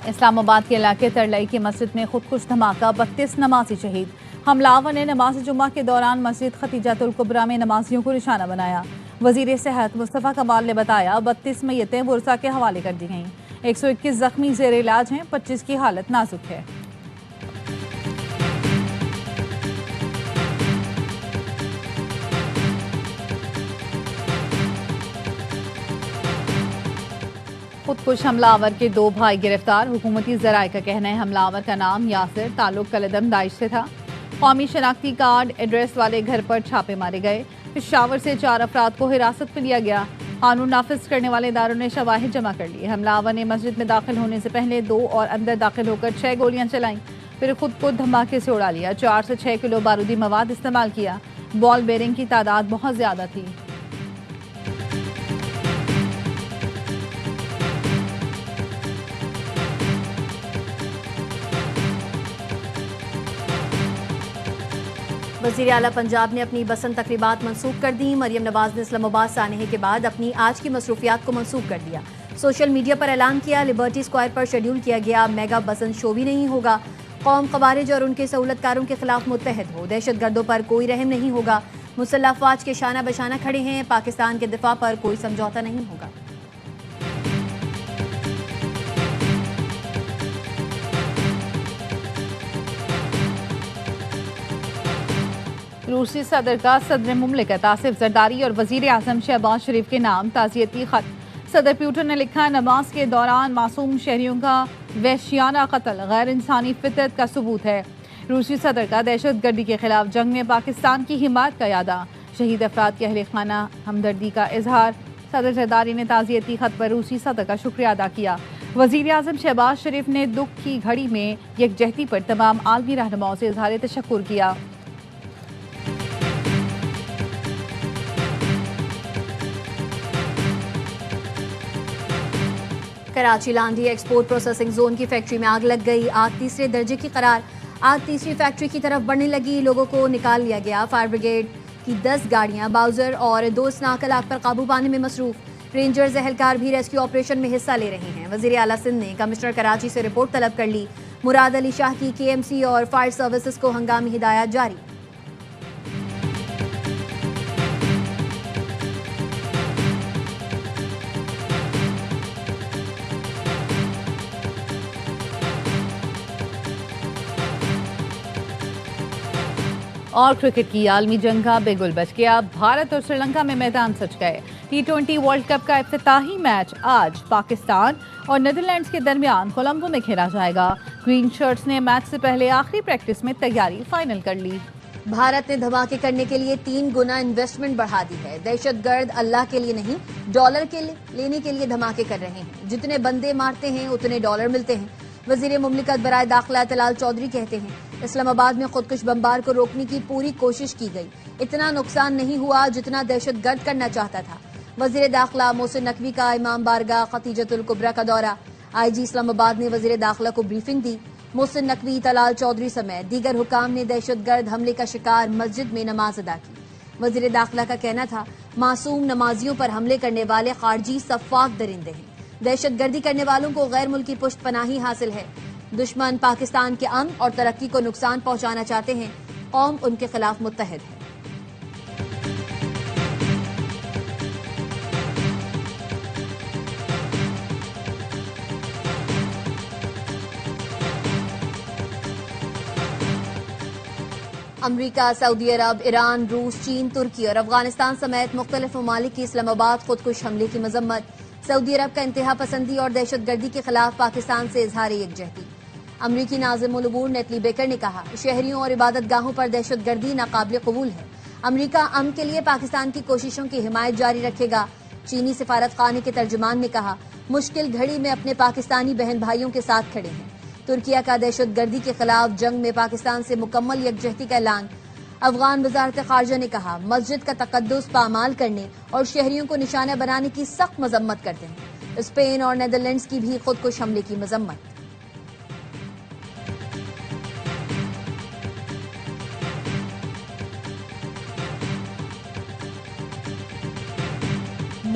اسلام آباد کے علاقے ترلئی کی مسجد میں خودکش دھماکہ، 32 نمازی شہید۔ حملہ نے نماز جمعہ کے دوران مسجد ختیجۃ الکبریٰ میں نمازیوں کو نشانہ بنایا۔ وزیر صحت مصطفیٰ کمال نے بتایا 32 میتیں ورثاء کے حوالے کر دی گئیں۔ 121 زخمی زیر علاج ہیں، 25 کی حالت نازک ہے۔ خودکش حملہ آور کے 2 بھائی گرفتار۔ حکومتی ذرائع کا کہنا ہے حملہ آور کا نام یاسر، تعلق کالعدم داعش سے تھا۔ قومی شناختی کارڈ ایڈریس والے گھر پر چھاپے مارے گئے۔ پشاور سے 4 افراد کو حراست میں لیا گیا۔ قانون نافذ کرنے والے اداروں نے شواہد جمع کر لیے۔ حملہ آور نے مسجد میں داخل ہونے سے پہلے 2 اور اندر داخل ہو کر 6 گولیاں چلائیں، پھر خود کو دھماکے سے اڑا لیا۔ 4 سے 6 کلو بارودی مواد استعمال کیا۔ بال بیرنگ کی تعداد بہت زیادہ تھی۔ وزیر اعلیٰ پنجاب نے اپنی بسنت تقریبات منسوخ کر دیں۔ مریم نواز نے اسلام آباد سانحے کے بعد اپنی آج کی مصروفیات کو منسوخ کر دیا۔ سوشل میڈیا پر اعلان کیا لبرٹی اسکوائر پر شیڈول کیا گیا میگا بسنت شو بھی نہیں ہوگا۔ قوم خوارج اور ان کے سہولت کاروں کے خلاف متحد ہو، دہشت گردوں پر کوئی رحم نہیں ہوگا۔ مسلح افواج کے شانہ بشانہ کھڑے ہیں، پاکستان کے دفاع پر کوئی سمجھوتہ نہیں ہوگا۔ روسی صدر کا صدر مملکت آصف زرداری اور وزیر اعظم شہباز شریف کے نام تعزیتی خط۔ صدر پیوٹن نے لکھا نماز کے دوران معصوم شہریوں کا وحشیانہ قتل غیر انسانی فطرت کا ثبوت ہے۔ روسی صدر کا دہشت گردی کے خلاف جنگ میں پاکستان کی حمایت کا اعادہ، شہید افراد کے اہل خانہ ہمدردی کا اظہار۔ صدر زرداری نے تعزیتی خط پر روسی صدر کا شکریہ ادا کیا۔ وزیر اعظم شہباز شریف نے دکھ کی گھڑی میں یکجہتی پر تمام عالمی رہنماؤں سے اظہار تشکر کیا۔ Karachi Landhi export processing zone کی فیکٹری میں آگ لگ گئی۔ آگ تیسرے درجے کی قرار۔ آگ تیسری فیکٹری کی طرف بڑھنے لگی، لوگوں کو نکال لیا گیا۔ فائر بریگیڈ کی 10 گاڑیاں باؤزر اور 2 اسناکل آگ پر قابو پانے میں مصروف۔ رینجرز اہلکار بھی ریسکیو آپریشن میں حصہ لے رہے ہیں۔ وزیر اعلیٰ سندھ نے کمشنر کراچی سے رپورٹ طلب کر لی۔ مراد علی شاہ کی KMC اور فائر سروسز کو ہنگامی ہدایات جاری۔ اور کرکٹ کی عالمی جنگ کا بے گل بچ گیا، بھارت اور سری لنکا میں میدان سج گئے۔ T20 ورلڈ کپ کا افتتاحی میچ آج پاکستان اور نیدرلینڈز کے درمیان کولمبو میں کھیلا جائے گا۔ گرین شرٹس نے میچ سے پہلے آخری پریکٹس میں تیاری فائنل کر لی۔ بھارت نے دھماکے کرنے کے لیے 3 گنا انویسٹمنٹ بڑھا دی ہے۔ دہشت گرد اللہ کے لیے نہیں، ڈالر کے لینے کے لیے دھماکے کر رہے ہیں۔ جتنے بندے مارتے ہیں اتنے ڈالر ملتے ہیں۔ وزیر مملکت برائے داخلہ طلال چودھری کہتے ہیں اسلام آباد میں خودکش بمبار کو روکنے کی پوری کوشش کی گئی، اتنا نقصان نہیں ہوا جتنا دہشت گرد کرنا چاہتا تھا۔ وزیر داخلہ محسن نقوی کا امام بارگاہ ختیجۃ الکبریٰ کا دورہ۔ IG اسلام آباد نے وزیر داخلہ کو بریفنگ دی۔ محسن نقوی، طلال چودھری سمیت دیگر حکام نے دہشت گرد حملے کا شکار مسجد میں نماز ادا کی۔ وزیر داخلہ کا کہنا تھا معصوم نمازیوں پر حملے کرنے والے خارجی سفاک درندے ہیں، دہشت گردی کرنے والوں کو غیر ملکی پشت پناہی حاصل ہے۔ دشمن پاکستان کے امن اور ترقی کو نقصان پہنچانا چاہتے ہیں، قوم ان کے خلاف متحد ہے۔ امریکہ، سعودی عرب، ایران، روس، چین، ترکی اور افغانستان سمیت مختلف ممالک کی اسلام آباد خودکش حملے کی مذمت۔ سعودی عرب کا انتہا پسندی اور دہشت گردی کے خلاف پاکستان سے اظہار یکجہتی۔ امریکی ناظم الامور نیتلی بیکر نے کہا شہریوں اور عبادت گاہوں پر دہشت گردی ناقابل قبول ہے۔ امریکہ امن کے لیے پاکستان کی کوششوں کی حمایت جاری رکھے گا۔ چینی سفارت خانے کے ترجمان نے کہا مشکل گھڑی میں اپنے پاکستانی بہن بھائیوں کے ساتھ کھڑے ہیں۔ ترکیہ کا دہشت گردی کے خلاف جنگ میں پاکستان سے مکمل یکجہتی کا اعلان۔ افغان وزارت خارجہ نے کہا مسجد کا تقدس پامال کرنے اور شہریوں کو نشانہ بنانے کی سخت مذمت کرتے ہیں۔ اسپین اور نیدرلینڈز کی بھی خودکش حملے کی مذمت۔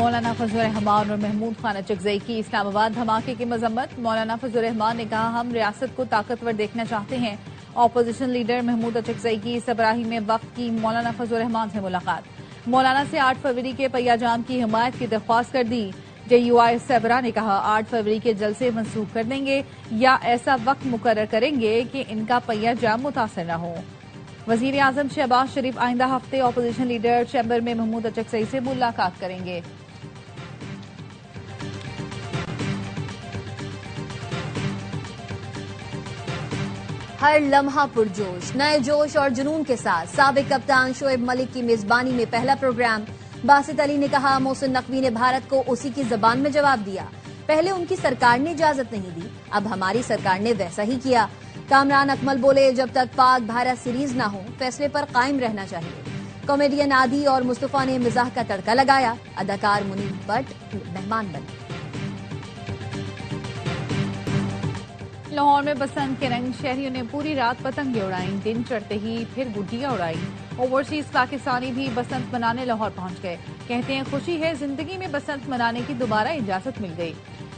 مولانا فضل الرحمان اور محمود خان اچکزئی کی اسلام آباد دھماکے کی مذمت۔ مولانا فضل الرحمان نے کہا ہم ریاست کو طاقتور دیکھنا چاہتے ہیں۔ اپوزیشن لیڈر محمود اچکزئی کی سبراہی میں وقت کی مولانا فضل الرحمان سے ملاقات۔ مولانا سے 8 فروری کے پہیہ جام کی حمایت کی درخواست کر دی۔ JUI صبرا نے کہا 8 فروری کے جلسے منسوخ کر دیں گے یا ایسا وقت مقرر کریں گے کہ ان کا پہیہ جام متاثر نہ ہو۔ وزیر اعظم شہباز شریف آئندہ ہفتے اپوزیشن لیڈر چیمبر میں محمود اچکزئی سے ملاقات کریں گے۔ ہر لمحہ پرجوش، نئے جوش اور جنون کے ساتھ سابق کپتان شعیب ملک کی میزبانی میں پہلا پروگرام۔ باسط علی نے کہا محسن نقوی نے بھارت کو اسی کی زبان میں جواب دیا۔ پہلے ان کی سرکار نے اجازت نہیں دی، اب ہماری سرکار نے ویسا ہی کیا۔ کامران اکمل بولے جب تک پاک بھارت سیریز نہ ہو فیصلے پر قائم رہنا چاہیے۔ کامیڈین عادی اور مصطفیٰ نے مزاح کا تڑکا لگایا، اداکار منیب بٹ مہمان بنے۔ لاہور میں بسنت کے رنگ، شہریوں نے پوری رات پتنگیں اڑائیں، دن چڑھتے ہی پھر گڈیاں اڑائیں۔ اوورسیز پاکستانی بھی بسنت منانے لاہور پہنچ گئے، کہتے ہیں خوشی ہے زندگی میں بسنت منانے کی دوبارہ اجازت مل گئی۔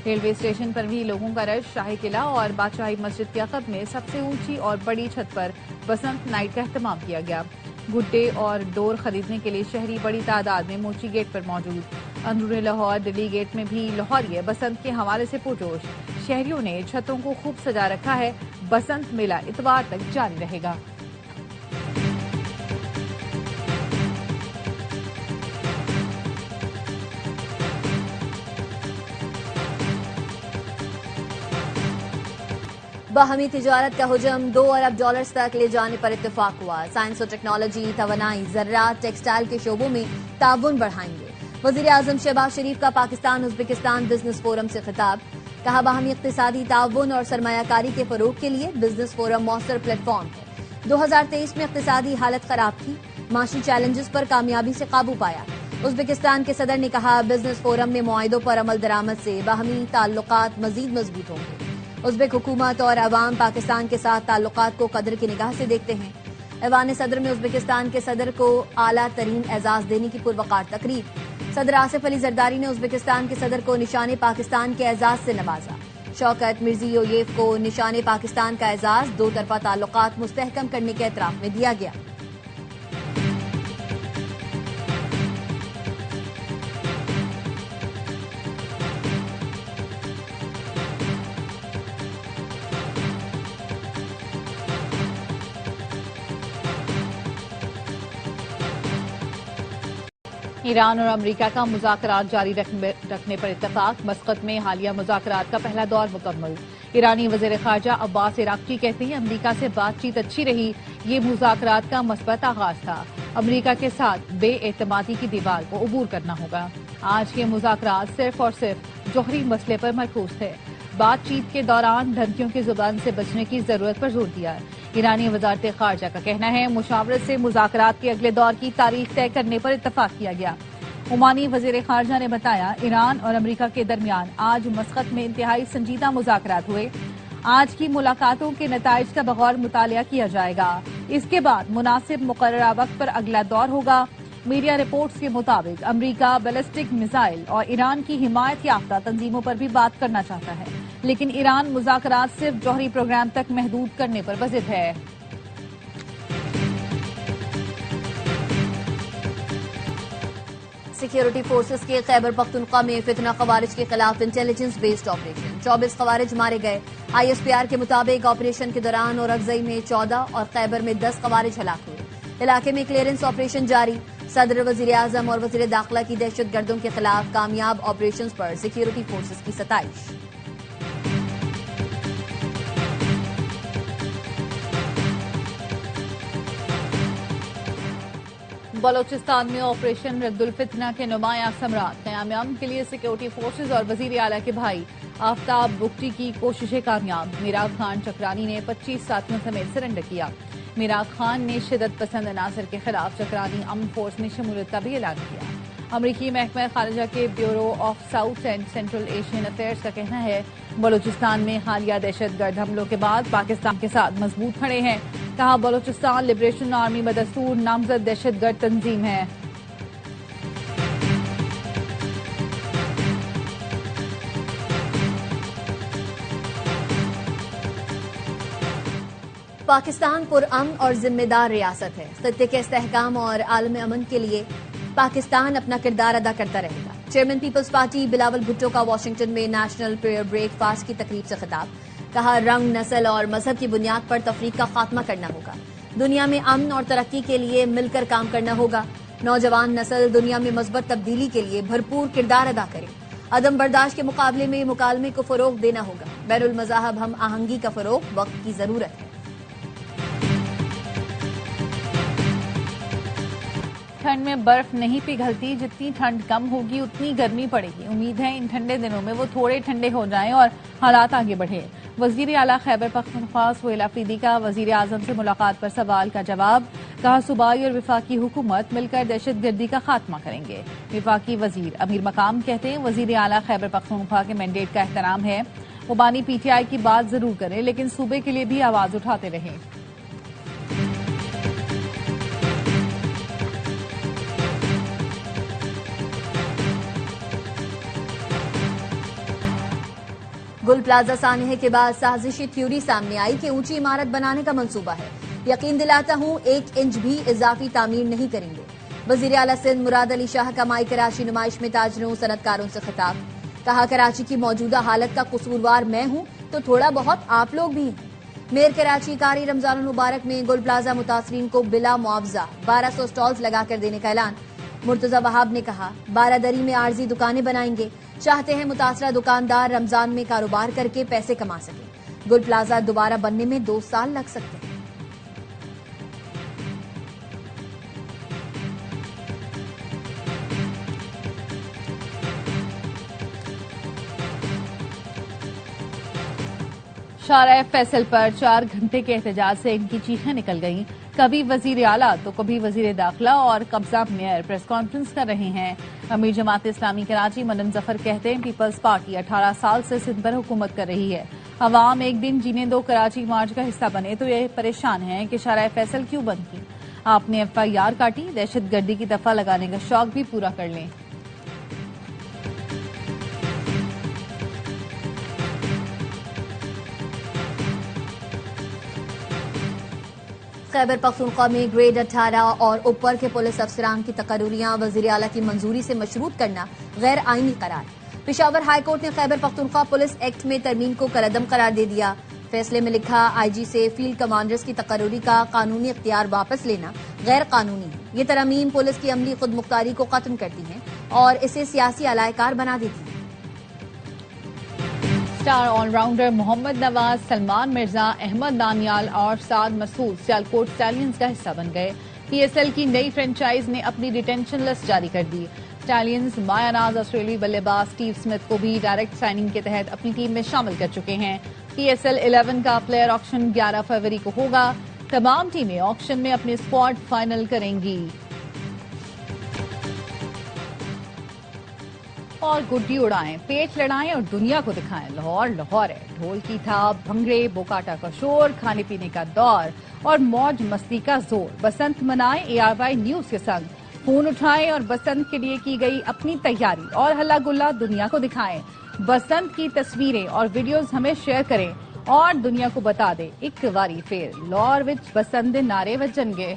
ریلوے اسٹیشن پر بھی لوگوں کا رش، شاہی قلعہ اور بادشاہی مسجد کے عقب میں سب سے اونچی اور بڑی چھت پر بسنت نائٹ کا اہتمام کیا گیا۔ گڈے اور ڈور خریدنے کے لیے شہری بڑی تعداد میں موچی گیٹ پر موجود۔ اندرون لاہور دلی گیٹ میں بھی لاہوریے بسنت کے حوالے سے پرجوش، شہریوں نے چھتوں کو خوب سجا رکھا ہے۔ بسنت میلہ اتوار تک جاری رہے گا۔ باہمی تجارت کا حجم 2 ارب ڈالرز تک لے جانے پر اتفاق ہوا۔ سائنس و ٹیکنالوجی، توانائی، زراعت، ٹیکسٹائل کے شعبوں میں تعاون بڑھائیں گے۔ وزیر اعظم شہباز شریف کا پاکستان ازبکستان بزنس فورم سے خطاب، کہا باہمی اقتصادی تعاون اور سرمایہ کاری کے فروغ کے لیے بزنس فورم مؤثر پلیٹ فارم ہے۔ 2023 میں اقتصادی حالت خراب تھی، معاشی چیلنجز پر کامیابی سے قابو پایا۔ ازبکستان کے صدر نے کہا بزنس فورم میں معاہدوں پر عمل درآمد سے باہمی تعلقات مزید مضبوط ہوں گے۔ ازبک حکومت اور عوام پاکستان کے ساتھ تعلقات کو قدر کی نگاہ سے دیکھتے ہیں۔ ایوان صدر میں ازبکستان کے صدر کو اعلیٰ ترین اعزاز دینے کی پروقار تقریب۔ صدر آصف علی زرداری نے ازبکستان کے صدر کو نشان پاکستان کے اعزاز سے نوازا۔ شوکت مرزیویف کو نشان پاکستان کا اعزاز 2 طرفہ تعلقات مستحکم کرنے کے اعتراف میں دیا گیا۔ ایران اور امریکہ کا مذاکرات جاری رکھنے پر اتفاق۔ مسقط میں حالیہ مذاکرات کا پہلا دور مکمل۔ ایرانی وزیر خارجہ عباس عراقچی کہتے ہیں امریکہ سے بات چیت اچھی رہی، یہ مذاکرات کا مثبت آغاز تھا۔ امریکہ کے ساتھ بے اعتمادی کی دیوار کو عبور کرنا ہوگا۔ آج کے مذاکرات صرف اور صرف جوہری مسئلے پر مرکوز تھے۔ بات چیت کے دوران دھمکیوں کی زبان سے بچنے کی ضرورت پر زور دیا۔ ایرانی وزارت خارجہ کا کہنا ہے مشاورت سے مذاکرات کے اگلے دور کی تاریخ طے کرنے پر اتفاق کیا گیا۔ عمانی وزیر خارجہ نے بتایا ایران اور امریکہ کے درمیان آج مسقط میں انتہائی سنجیدہ مذاکرات ہوئے۔ آج کی ملاقاتوں کے نتائج کا بغور مطالعہ کیا جائے گا۔ اس کے بعد مناسب مقررہ وقت پر اگلا دور ہوگا۔ میڈیا رپورٹس کے مطابق امریکہ بیلسٹک میزائل اور ایران کی حمایت یافتہ تنظیموں پر بھی بات کرنا چاہتا ہے، لیکن ایران مذاکرات صرف جوہری پروگرام تک محدود کرنے پر بضد ہے۔ سیکیورٹی فورسز کے خیبر پختونخوا میں فتنہ خوارج کے خلاف انٹیلیجنس بیسڈ آپریشن، 24 خوارج مارے گئے۔ ISPR کے مطابق آپریشن کے دوران اورکزئی میں 14 اور خیبر میں 10 خوارج ہلاک ہوئے۔ علاقے میں کلیئرنس آپریشن جاری۔ صدر، وزیر اعظم اور وزیر داخلہ کی دہشت گردوں کے خلاف کامیاب آپریشنز پر سیکیورٹی فورسز کی ستائش۔ بلوچستان میں آپریشن رد الفتنہ کے نمایاں ثمرات، قیام امن کے لیے سیکیورٹی فورسز اور وزیر اعلیٰ کے بھائی آفتاب بگٹی کی کوششیں کامیاب۔ میراغ خان چکرانی نے 25 ساتھیوں سمیت سرنڈر کیا۔ میراغ خان نے شدت پسند عناصر کے خلاف چکرانی امن فورس میں شمولیت کا بھی اعلان کیا۔ امریکی محکمہ خارجہ کے bureau of south and central Asian affairs کا کہنا ہے بلوچستان میں حالیہ دہشت گرد حملوں کے بعد پاکستان کے ساتھ مضبوط کھڑے ہیں۔ کہا بلوچستان لبریشن آرمی بدستور نامزد دہشت گرد تنظیم ہے۔ پاکستان پرامن اور ذمہ دار ریاست ہے. خطے کے استحکام اور عالم امن کے لیے پاکستان اپنا کردار ادا کرتا رہے گا. چیئرمین پیپلز پارٹی بلاول بھٹو کا واشنگٹن میں نیشنل پریئر بریک فاسٹ کی تقریب سے خطاب. کہا رنگ، نسل اور مذہب کی بنیاد پر تفریق کا خاتمہ کرنا ہوگا. دنیا میں امن اور ترقی کے لیے مل کر کام کرنا ہوگا. نوجوان نسل دنیا میں مثبت تبدیلی کے لیے بھرپور کردار ادا کرے. عدم برداشت کے مقابلے میں مکالمے کو فروغ دینا ہوگا. بین المذاہب ہم آہنگی کا فروغ وقت کی ضرورت ہے. ٹھنڈ میں برف نہیں پگھلتی، جتنی ٹھنڈ کم ہوگی اتنی گرمی پڑے گی. امید ہے ان ٹھنڈے دنوں میں وہ تھوڑے ٹھنڈے ہو جائیں اور حالات آگے بڑھیں. وزیر اعلیٰ خیبر پختونخوا سہیل آفریدی کا وزیر اعظم سے ملاقات پر سوال کا جواب. کہا صوبائی اور وفاقی حکومت مل کر دہشت گردی کا خاتمہ کریں گے. وفاقی وزیر امیر مقام کہتے ہیں وزیر اعلیٰ خیبر پختونخوا کے مینڈیٹ کا احترام ہے. وہ بانی پی ٹی آئی کی بات ضرور کریں لیکن صوبے کے لیے بھی آواز اٹھاتے رہیں. گل پلازا سانحے کے بعد سازشی تھیوری سامنے آئی کہ اونچی عمارت بنانے کا منصوبہ ہے. یقین دلاتا ہوں 1 انچ بھی اضافی تعمیر نہیں کریں گے. وزیر اعلیٰ سندھ مراد علی شاہ کا مائی کراچی نمائش میں تاجروں صنعت کاروں سے خطاب. کہا کراچی کی موجودہ حالت کا قصوروار میں ہوں تو تھوڑا بہت آپ لوگ بھی ہیں. میئر کراچی قاری رمضان المبارک میں گل پلازا متاثرین کو بلا معاوضہ 1200 سٹالز لگا کر دینے کا اعلان. مرتضی وہاب نے کہا بارادری میں عارضی دکانیں بنائیں گے. چاہتے ہیں متاثرہ دکاندار رمضان میں کاروبار کر کے پیسے کما سکیں. گل پلازا دوبارہ بننے میں 2 سال لگ سکتے ہیں. شارع فیصل پر 4 گھنٹے کے احتجاج سے ان کی چیخیں نکل گئیں. کبھی وزیر اعلیٰ تو کبھی وزیر داخلہ اور قبضہ میئر پریس کانفرنس کر رہے ہیں. امیر جماعت اسلامی کراچی منم ظفر کہتے ہیں پیپلز پارٹی 18 سال سے سندھ پر حکومت کر رہی ہے. عوام ایک دن جینے دو کراچی مارچ کا حصہ بنے تو یہ پریشان ہیں کہ شارع فیصل کیوں بند کی. آپ نے FIR کاٹی، دہشت گردی کی دفعہ لگانے کا شوق بھی پورا کر لیں. خیبر پختونخوا میں گریڈ 18 اور اوپر کے پولیس افسران کی تقرریاں وزیر اعلیٰ کی منظوری سے مشروط کرنا غیر آئینی قرار. پشاور ہائی کورٹ نے خیبر پختونخوا پولیس ایکٹ میں ترمیم کو کالعدم قرار دے دیا. فیصلے میں لکھا IG سے فیلڈ کمانڈرز کی تقرری کا قانونی اختیار واپس لینا غیر قانونی ہے. یہ ترامیم پولیس کی عملی خود مختاری کو ختم کرتی ہیں اور اسے سیاسی علائق کار بنا دیتی ہیں. اسٹار آل راؤنڈر محمد نواز، سلمان مرزا، احمد دانیال اور سعد مسعود سیالکوٹ اسٹالینز کا حصہ بن گئے. PSL کی نئی فرنچائز نے اپنی ریٹینشن لسٹ جاری کر دی. اسٹالینز مایا ناز آسٹریلوی بلے باز اسٹیو اسمتھ کو بھی ڈائریکٹ سائننگ کے تحت اپنی ٹیم میں شامل کر چکے ہیں. PSL 11 کا پلیئر آکشن 11 فروری کو ہوگا. تمام ٹیمیں آکشن میں اپنے اسکواڈ فائنل کریں گی. اور گڈی اڑائیں، پیٹ لڑائیں اور دنیا کو دکھائیں. لاہور لاہور ہے. ڈھول کی تھاپ، بھنگڑے، بوکاٹا کا شور، کھانے پینے کا دور اور موج مستی کا زور. بسنت منائیں ARY نیوز کے سنگ. فون اٹھائیں اور بسنت کے لیے کی گئی اپنی تیاری اور ہلا گلا دنیا کو دکھائیں. بسنت کی تصویریں اور ویڈیوز ہمیں شیئر کریں اور دنیا کو بتا دیں ایک واری پھر لاہور وچ بسنت دے نعرے وجن گے.